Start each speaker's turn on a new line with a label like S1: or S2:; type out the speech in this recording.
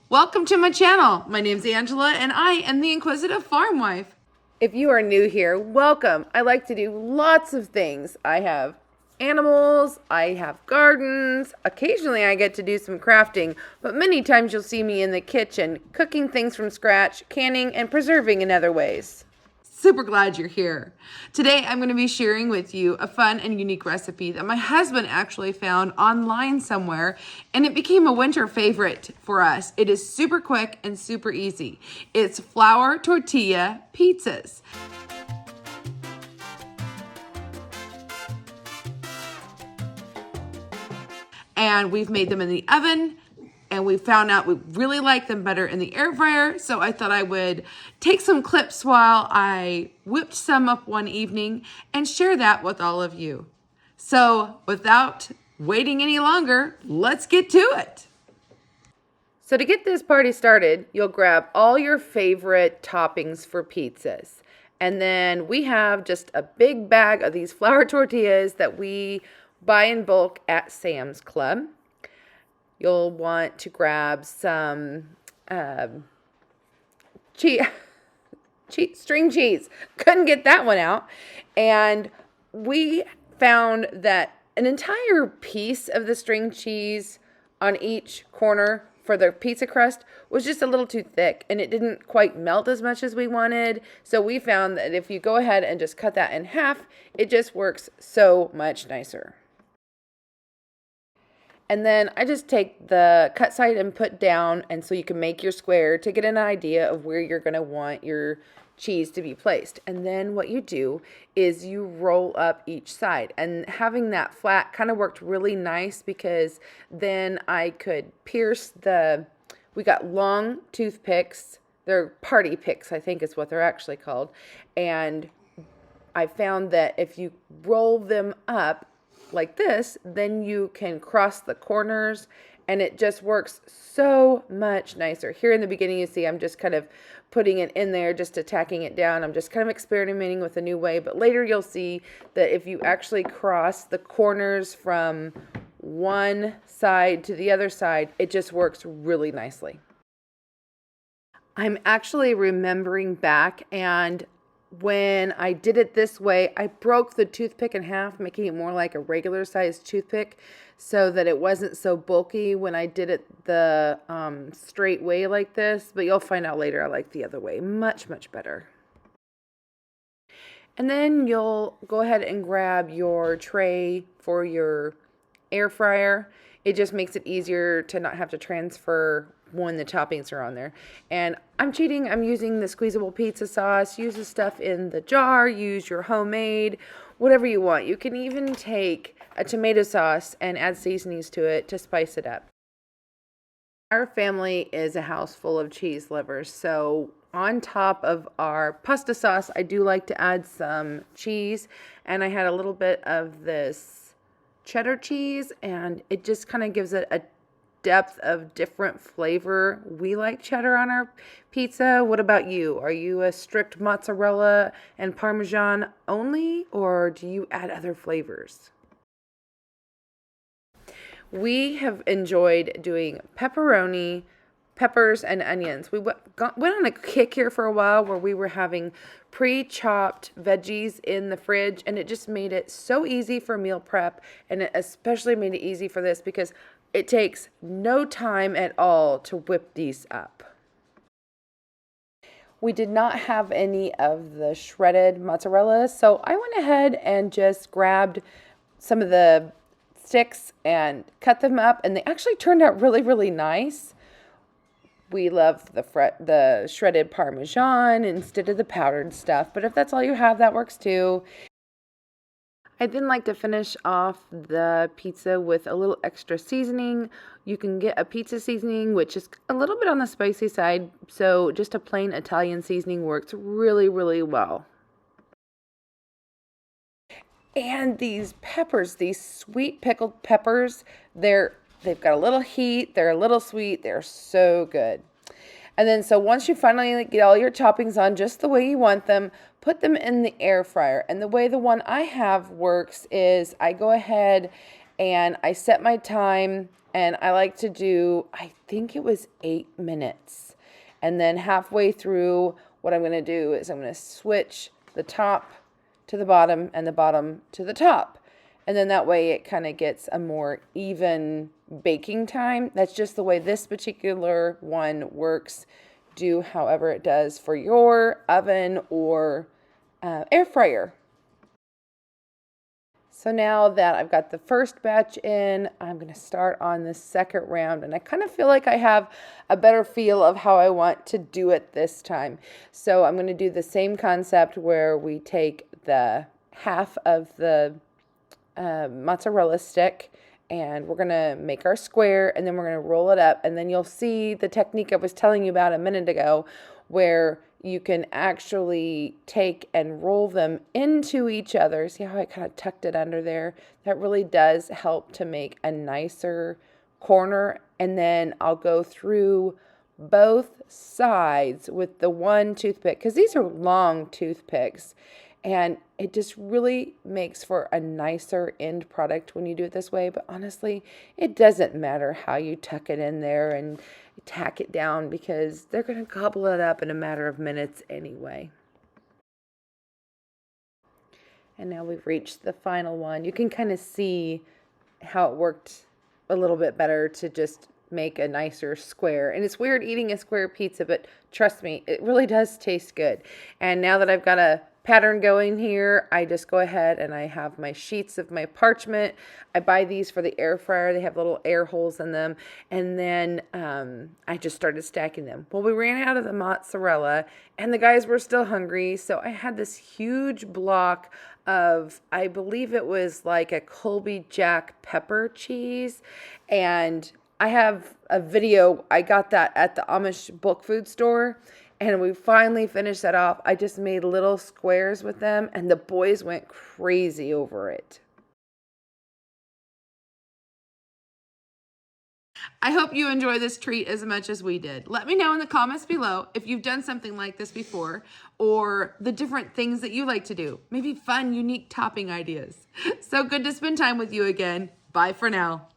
S1: Welcome to my channel. My name's Angela and I am the Inquisitive Farmwife. If you are new here, welcome. I like to do lots of things. I have animals, I have gardens, occasionally I get to do some crafting, but many times you'll see me in the kitchen cooking things from scratch, canning, and preserving in other ways. Super glad you're here. Today I'm going to be sharing with you a fun and unique recipe that my husband actually found online somewhere, and it became a winter favorite for us. It is super quick and super easy. It's flour tortilla pizzas. And we've made them in the oven. And we found out we really like them better in the air fryer. So I thought I would take some clips while I whipped some up one evening and share that with all of you. So without waiting any longer, let's get to it. So to get this party started, you'll grab all your favorite toppings for pizzas. And then we have just a big bag of these flour tortillas that we buy in bulk at Sam's Club. You'll want to grab some string cheese. Couldn't get that one out. And we found that an entire piece of the string cheese on each corner for the pizza crust was just a little too thick, and it didn't quite melt as much as we wanted. So we found that if you go ahead and just cut that in half, it just works so much nicer. And then I just take the cut side and put down, and so you can make your square to get an idea of where you're going to want your cheese to be placed. And then what you do is you roll up each side. And having that flat kind of worked really nice because then I could pierce we got long toothpicks. They're party picks, I think is what they're actually called. And I found that if you roll them up like this, then you can cross the corners, and it just works so much nicer. Here in the beginning, you see I'm just kind of putting it in there, just tacking it down. I'm just kind of experimenting with a new way, but later you'll see that if you actually cross the corners from one side to the other side, it just works really nicely. I'm actually remembering back, and when I did it this way, I broke the toothpick in half, making it more like a regular sized toothpick so that it wasn't so bulky when I did it the straight way like this. But you'll find out later I like the other way much, much better. And then you'll go ahead and grab your tray for your air fryer. It just makes it easier to not have to transfer when the toppings are on there. And I'm cheating. I'm using the squeezable pizza sauce. Use the stuff in the jar. Use your homemade, whatever you want. You can even take a tomato sauce and add seasonings to it to spice it up. Our family is a house full of cheese lovers, so on top of our pasta sauce, I do like to add some cheese, and I had a little bit of this cheddar cheese, and it just kind of gives it a depth of different flavor. We like cheddar on our pizza. What about you? Are you a strict mozzarella and Parmesan only, or do you add other flavors? We have enjoyed doing pepperoni, peppers, and onions. We went on a kick here for a while where we were having pre-chopped veggies in the fridge, and it just made it so easy for meal prep, and it especially made it easy for this because it takes no time at all to whip these up. We did not have any of the shredded mozzarella, so I went ahead and just grabbed some of the sticks and cut them up, and they actually turned out really, really nice. We love the shredded Parmesan instead of the powdered stuff, but if that's all you have, that works too. I then like to finish off the pizza with a little extra seasoning. You can get a pizza seasoning, which is a little bit on the spicy side, so just a plain Italian seasoning works really, really well. And these peppers, these sweet pickled peppers, they've got a little heat, they're a little sweet, they're so good. And then so once you finally get all your toppings on just the way you want them, put them in the air fryer. And the way the one I have works is I go ahead And I set my time, and I like to do, I think it was 8 minutes. And then halfway through, what I'm going to do is I'm going to switch the top to the bottom and the bottom to the top. And then that way it kind of gets a more even baking time. That's just the way this particular one works. Do however it does for your oven or air fryer. So now that I've got the first batch in, I'm going to start on the second round. And I kind of feel like I have a better feel of how I want to do it this time. So I'm going to do the same concept where we take the half of the mozzarella stick, and we're going to make our square, and then we're going to roll it up. And then you'll see the technique I was telling you about a minute ago, where you can actually take and roll them into each other. See how I kind of tucked it under there? That really does help to make a nicer corner. And then I'll go through both sides with the one toothpick, because these are long toothpicks. And it just really makes for a nicer end product when you do it this way. But honestly, it doesn't matter how you tuck it in there and tack it down, because they're going to gobble it up in a matter of minutes anyway. And now we've reached the final one. You can kind of see how it worked a little bit better to just make a nicer square. And it's weird eating a square pizza, but trust me, it really does taste good. And now that I've got a pattern going here, I just go ahead and I have my sheets of my parchment. I buy these for the air fryer. They have little air holes in them. And then I just started stacking them. Well, we ran out of the mozzarella and the guys were still hungry. So I had this huge block of, I believe it was like a Colby Jack pepper cheese. And I have a video. I got that at the Amish book food store. And we finally finished that off. I just made little squares with them, and the boys went crazy over it. I hope you enjoy this treat as much as we did. Let me know in the comments below if you've done something like this before, or the different things that you like to do. Maybe fun, unique topping ideas. So good to spend time with you again. Bye for now.